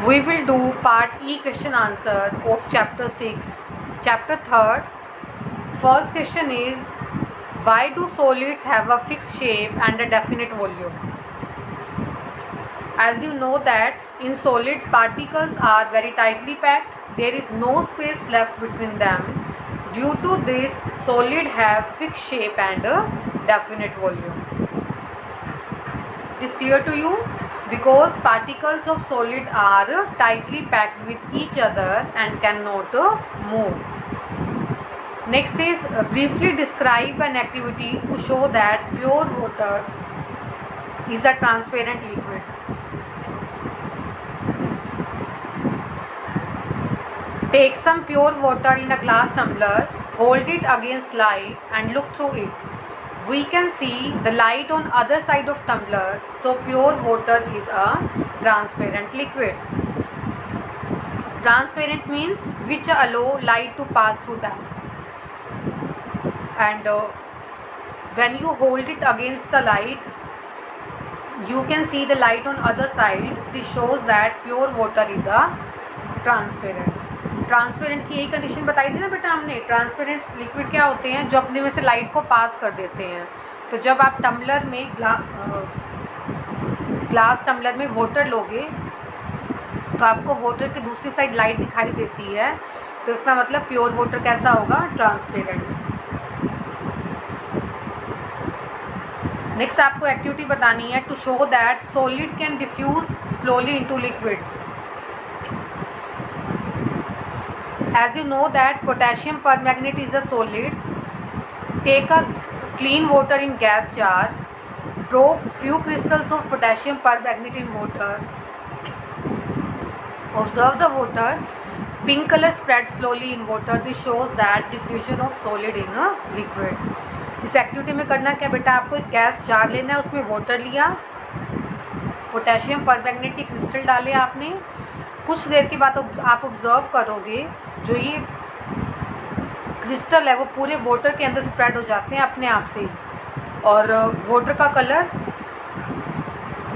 We will do part E question answer of chapter 6. Chapter 3rd. First question is, why do solids have a fixed shape and a definite volume? As you know that in solid, particles are very tightly packed. There is no space left between them. Due to this, solid have fixed shape and a definite volume. It is clear to you? Because particles of solid are tightly packed with each other and cannot move. Next is briefly describe an activity to show that pure water is a transparent liquid. Take some pure water in a glass tumbler, hold it against light and look through it. We can see the light on other side of tumbler, so pure water is a transparent liquid. Transparent means which allow light to pass through them. And when you hold it against the light, you can see the light on other side. This shows that pure water is a transparent. Transparent की यही condition बताई थी ना बेटा हमने. Transparent liquid क्या होते हैं? जो अपने में से लाइट को पास कर देते हैं. तो जब आप टम्बलर में ग्लास टम्बलर में वाटर लोगे तो आपको वाटर की दूसरी साइड लाइट दिखाई देती है. तो इसका मतलब प्योर वाटर कैसा होगा? ट्रांसपेरेंट. नेक्स्ट आपको एक्टिविटी बतानी है to show that solid can diffuse slowly into liquid. As you know that potassium permanganate is a solid. Take a clean water in gas jar. Drop few crystals of potassium permanganate in water. Observe the water. Pink color spreads slowly in water. This shows that diffusion of solid in a liquid. इस activity में करना क्या बेटा? आपको एक gas jar लेना है, उसमें वाटर लिया, पोटेशियम परमैंगनेट की क्रिस्टल डाले आपने. कुछ देर के बाद आप ऑब्जर्व करोगे जो ये क्रिस्टल है वो पूरे वाटर के अंदर स्प्रेड हो जाते हैं अपने आप से ही, और वाटर का कलर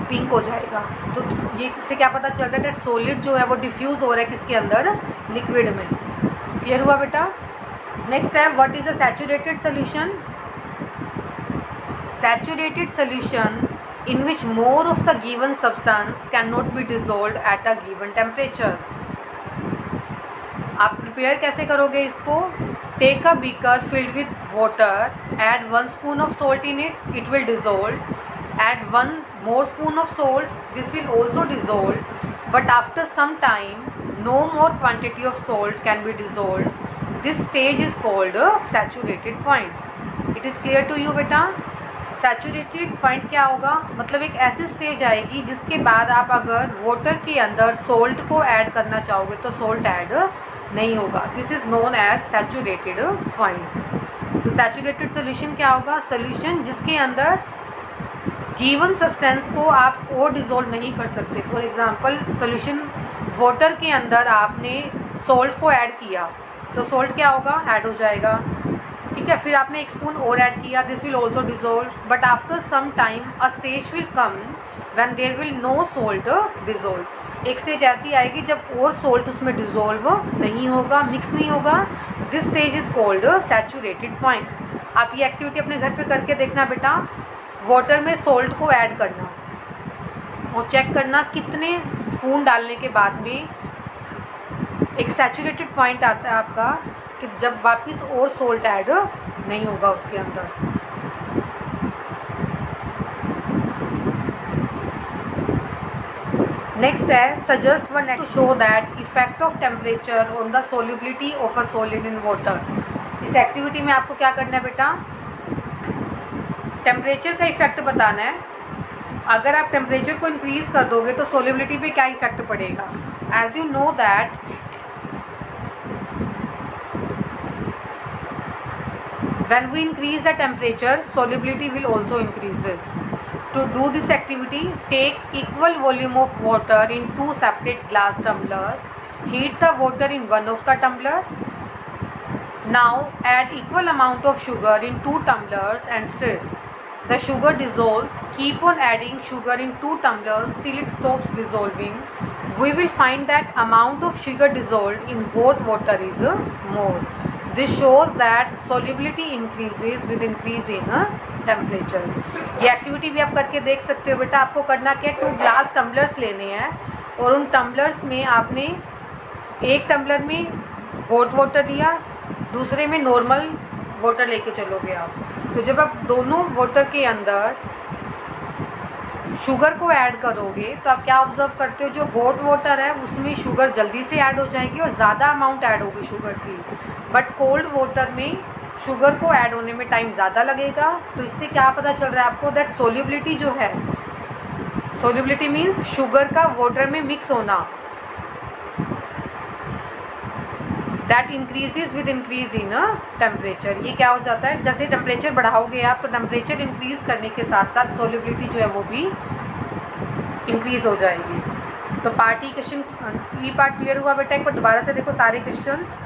पिंक हो जाएगा. तो ये इससे क्या पता चल रहा है? दैट सॉलिड जो है वो डिफ्यूज़ हो रहा है किसके अंदर? लिक्विड में. क्लियर हुआ बेटा? नेक्स्ट है, what is a saturated solution? Saturated solution in which more of the given substance cannot be dissolved at a given temperature. आप प्रिपेयर कैसे करोगे इसको? Take a beaker filled with water, add 1 spoon of salt in it, it will dissolve. Add 1 more spoon of salt, this will also dissolve, but after some time no more quantity of salt can be dissolved. This stage is called a saturated point. It is clear to you beta? Saturated point क्या होगा? मतलब एक ऐसी stage आएगी जिसके बाद आप अगर वाटर के अंदर सोल्ट को ऐड करना चाहोगे तो सोल्ट ऐड नहीं होगा. This is known as saturated point. तो सैचुरेटेड सोल्यूशन क्या होगा? सोल्यूशन जिसके अंदर गिवन सब्सटेंस को आप और डिज़ोल्व नहीं कर सकते. फॉर एग्जांपल सोल्यूशन वाटर के अंदर आपने सोल्ट को ऐड किया तो सोल्ट क्या होगा? ऐड हो जाएगा. ठीक है. फिर आपने 1 स्पून और ऐड किया, this will also dissolve, but after some time a stage will come when there will no salt dissolve. एक स्टेज ऐसी आएगी जब और सोल्ट उसमें डिजोल्व नहीं होगा, मिक्स नहीं होगा. This stage is called saturated point. आप ये एक्टिविटी अपने घर पे करके देखना बेटा. वाटर में सोल्ट को ऐड करना और चेक करना कितने स्पून डालने के बाद में एक सैचुरेटेड पॉइंट आता है आपका कि जब वापस और सोल्ट ऐड नहीं होगा उसके अंदर. नेक्स्ट है, suggest one two show that effect of temperature on the solubility of a solid in water. इस एक्टिविटी में आपको क्या करना है बेटा? टेम्परेचर का इफेक्ट बताना है. अगर आप टेम्परेचर को इंक्रीज कर दोगे तो सोल्युबिलिटी पे क्या इफेक्ट पड़ेगा? As you know that when we increase the temperature, solubility will also increases. To do this activity, take equal volume of water in 2 separate glass tumblers. Heat the water in one of the tumbler. Now add equal amount of sugar in 2 tumblers and stir. The sugar dissolves. Keep on adding sugar in 2 tumblers till it stops dissolving. we will find that amount of sugar dissolved in hot water is more. This shows that solubility increases with increase in temperature. ये activity भी आप करके देख सकते हो बेटा. आपको करना क्या है, 2 ग्लास टम्बलर्स लेने हैं और उन टम्बलर्स में आपने एक टम्बलर में हॉट वाटर लिया, दूसरे में नॉर्मल वाटर लेके चलोगे आप. तो जब आप दोनों वाटर के अंदर शुगर को ऐड करोगे तो आप क्या ऑब्जर्व करते हो, जो हॉट वाटर है उसमें शुगर जल्दी से ऐड हो जाएगी और ज़्यादा अमाउंट ऐड होगी शुगर की. बट कोल्ड वाटर में शुगर को ऐड होने में टाइम ज़्यादा लगेगा. तो इससे क्या पता चल रहा है आपको, दैट सोल्यूबिलिटी जो है, सोल्यूबिलिटी मीन्स शुगर का वाटर में मिक्स होना, that increases with increase in temperature. ये क्या हो जाता है, जैसे टेम्परेचर बढ़ाओगे आप तो टेम्परेचर इंक्रीज करने के साथ साथ सोल्यूबिलिटी जो है वो भी इंक्रीज हो जाएगी. तो पार्ट ई क्वेश्चन, ई पार्ट क्लियर हुआ बेटा. एक बार दोबारा से देखो सारे क्वेश्चंस.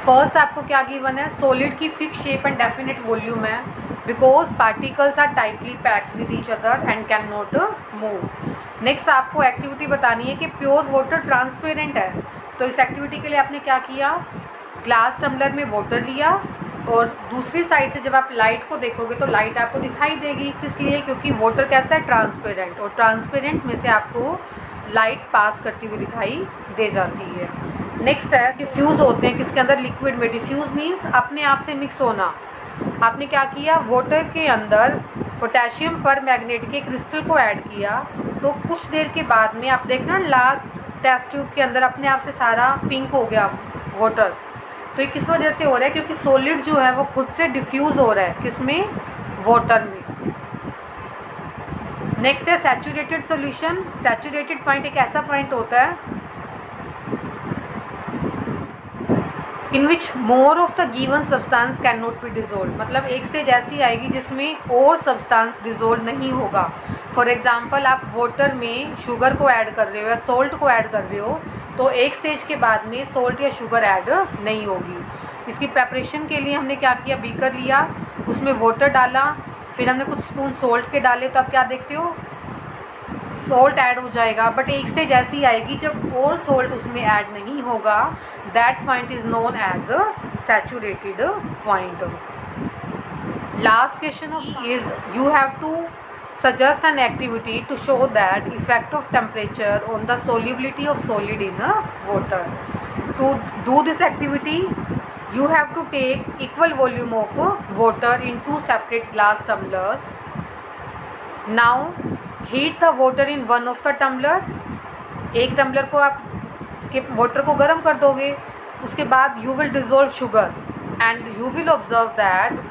फर्स्ट आपको क्या गिवन है, सॉलिड की fix shape and definite volume है because particles are tightly packed with each other and can not move. Next आपको एक्टिविटी बतानी है कि प्योर वाटर ट्रांसपेरेंट है. तो इस एक्टिविटी के लिए आपने क्या किया, ग्लास टम्बलर में वाटर लिया और दूसरी साइड से जब आप लाइट को देखोगे तो लाइट आपको दिखाई देगी. किस लिए, क्योंकि वाटर कैसा है, ट्रांसपेरेंट, और ट्रांसपेरेंट में से आपको लाइट पास करती हुई दिखाई दे जाती है. नेक्स्ट है डिफ्यूज़ होते हैं किसके अंदर, लिक्विड में. डिफ्यूज़ मीन्स अपने आप से मिक्स होना. आपने क्या किया, वाटर के अंदर पोटेशियम पर मैग्नेट के क्रिस्टल को ऐड किया तो कुछ देर के बाद में आप देखना लास्ट टेस्ट ट्यूब के अंदर अपने आप से सारा पिंक हो गया वाटर. तो ये किस वजह से हो रहा है, क्योंकि सॉलिड जो है वो खुद से डिफ्यूज़ हो रहा है, किसमें, वाटर में. नेक्स्ट है सैचुरेटेड सॉल्यूशन. सैचुरेटेड पॉइंट एक ऐसा पॉइंट होता है in which more of the given substance can not be dissolve. मतलब एक स्टेज ऐसी आएगी जिसमें और सब्सटेंस डिजोल्व नहीं होगा. फॉर एग्जांपल आप वाटर में शुगर को ऐड कर रहे हो या सॉल्ट को ऐड कर रहे हो तो एक स्टेज के बाद में सॉल्ट या शुगर ऐड नहीं होगी. इसकी प्रेपरेशन के लिए हमने क्या किया, बीकर लिया, उसमें वाटर डाला, फिर हमने कुछ स्पून सॉल्ट के डाले. तो आप क्या देखते हो, सॉल्ट ऐड हो जाएगा. बट एक स्टेज ऐसी आएगी जब और सॉल्ट उसमें ऐड नहीं होगा. That point is known as a saturated point. Last question is you have to suggest an activity to show that effect of temperature on the solubility of solid in water. To do this activity you have to take equal volume of water in 2 separate glass tumblers. Now heat the water in one of the tumbler. एक tumbler को आप के water को गर्म कर दोगे, उसके बाद you will dissolve sugar and you will observe that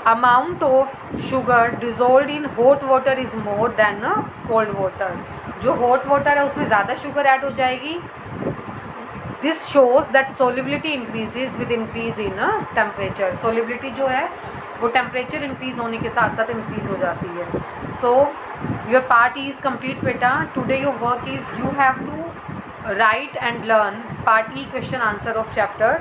amount of sugar dissolved in hot water is more than cold water. जो hot water है उसमें ज़्यादा शुगर ऐड हो जाएगी. This shows that solubility increases with increase in temperature. Solubility जो है वो temperature increase होने के साथ साथ increase हो जाती है. So your part is complete बेटा. Today your work is you have to write and learn part E question answer of chapter